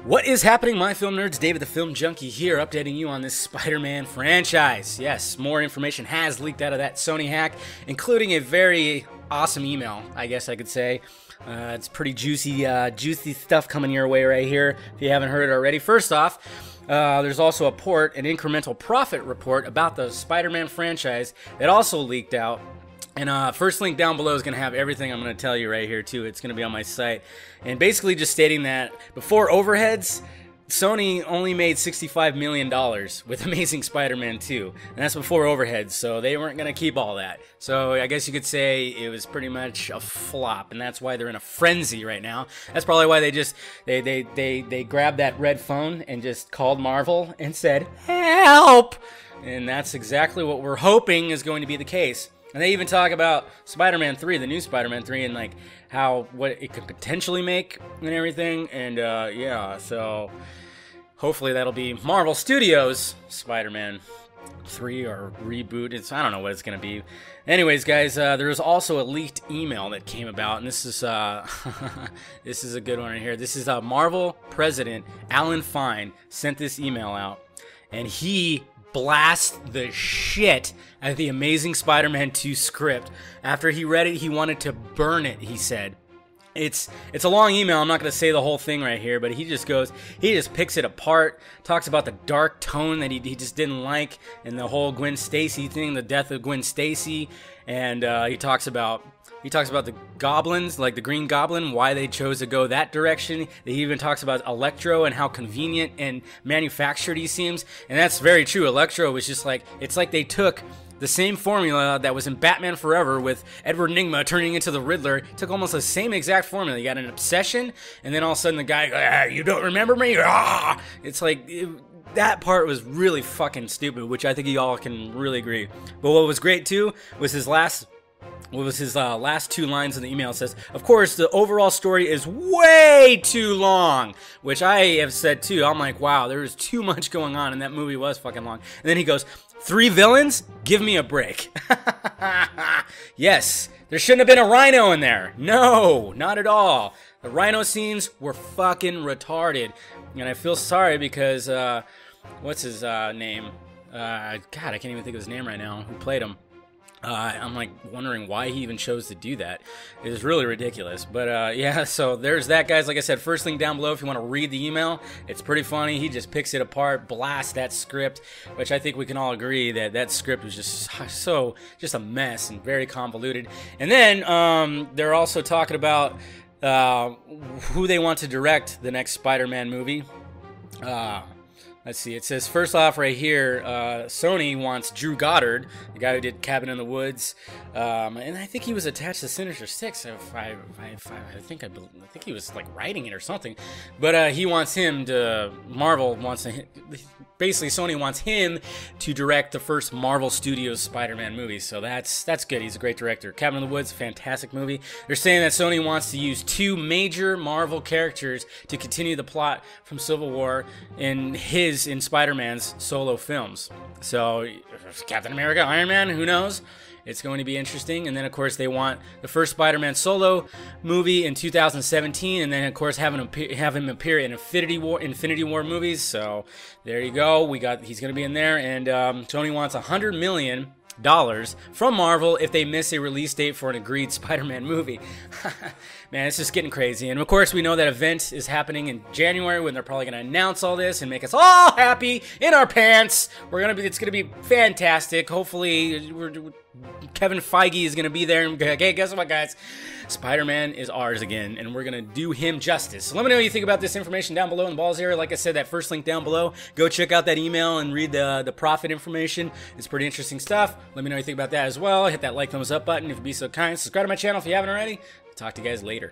What is happening, my film nerds? David the Film Junkie here, updating you on this Spider-Man franchise. Yes, more information has leaked out of that Sony hack, including a very awesome email, I guess I could say. It's pretty juicy stuff coming your way right here, if you haven't heard it already. First off, there's also an incremental profit report about the Spider-Man franchise that also leaked out. And first link down below is going to have everything I'm going to tell you right here, too. It's going to be on my site. And basically just stating that before overheads, Sony only made $65 million with Amazing Spider-Man 2. And that's before overheads, so they weren't going to keep all that. So I guess you could say it was pretty much a flop, and that's why they're in a frenzy right now. That's probably why they grabbed that red phone and just called Marvel and said, "Help!" And that's exactly what we're hoping is going to be the case. And they even talk about Spider-Man 3, the new Spider-Man 3, and like what it could potentially make and everything. And yeah, so hopefully that'll be Marvel Studios Spider-Man 3 or reboot. I don't know what it's gonna be. Anyways, guys, there was also a leaked email that came about, and this is this is a good one right here. This is Marvel president Alan Fine sent this email out, and he blast the shit out of the Amazing Spider-Man 2 script. After he read it, he wanted to burn it, he said. It's a long email. I'm not going to say the whole thing right here, but he just picks it apart, talks about the dark tone that he just didn't like, and the whole Gwen Stacy thing, the death of Gwen Stacy, and he talks about the goblins, like the Green Goblin, why they chose to go that direction. He even talks about Electro and how convenient and manufactured he seems. And that's very true. Electro was just like, it's like they took the same formula that was in Batman Forever with Edward Nygma turning into the Riddler, took almost the same exact formula. You got an obsession, and then all of a sudden the guy, you don't remember me? Ah! It's like, that part was really fucking stupid, which I think you all can really agree. But what was great too was his last two lines in the email. Says, of course, the overall story is way too long, which I have said too. I'm like, wow, there was too much going on, and that movie was fucking long. And then he goes, 3 villains? Give me a break. Yes, there shouldn't have been a Rhino in there. No, not at all. The Rhino scenes were fucking retarded. And I feel sorry because, what's his name? God, I can't even think of his name right now. Who played him? I'm like wondering why he even chose to do that. It was really ridiculous. But yeah, so there's that, guys. Like I said, first link down below if you want to read the email. It's pretty funny. He just picks it apart, blasts that script, which I think we can all agree that that script was just just a mess and very convoluted. And then they're also talking about who they want to direct the next Spider-Man movie. Let's see, it says, first off right here, Sony wants Drew Goddard, the guy who did Cabin in the Woods, and I think he was attached to Sinister Six. I think he was like writing it or something, but he wants him to, basically Sony wants him to direct the first Marvel Studios Spider-Man movie, so that's good. He's a great director. Cabin in the Woods, fantastic movie. They're saying that Sony wants to use 2 major Marvel characters to continue the plot from Civil War in Spider-Man's solo films. So Captain America, Iron Man, who knows? It's going to be interesting. And then of course they want the first Spider-Man solo movie in 2017, and then of course have him appear in Infinity War movies. So there you go. He's going to be in there, and Sony wants $100 million from Marvel if they miss a release date for an agreed Spider-Man movie. Man, it's just getting crazy. And of course, we know that event is happening in January when they're probably going to announce all this and make us all happy in our pants. It's going to be fantastic. Hopefully, Kevin Feige is going to be there and be like, hey, guess what, guys? Spider-Man is ours again, and we're going to do him justice. So let me know what you think about this information down below in the balls area. Like I said, that first link down below. Go check out that email and read the profit information. It's pretty interesting stuff. Let me know what you think about that as well. Hit that like, thumbs up button if you'd be so kind. Subscribe to my channel if you haven't already. Talk to you guys later.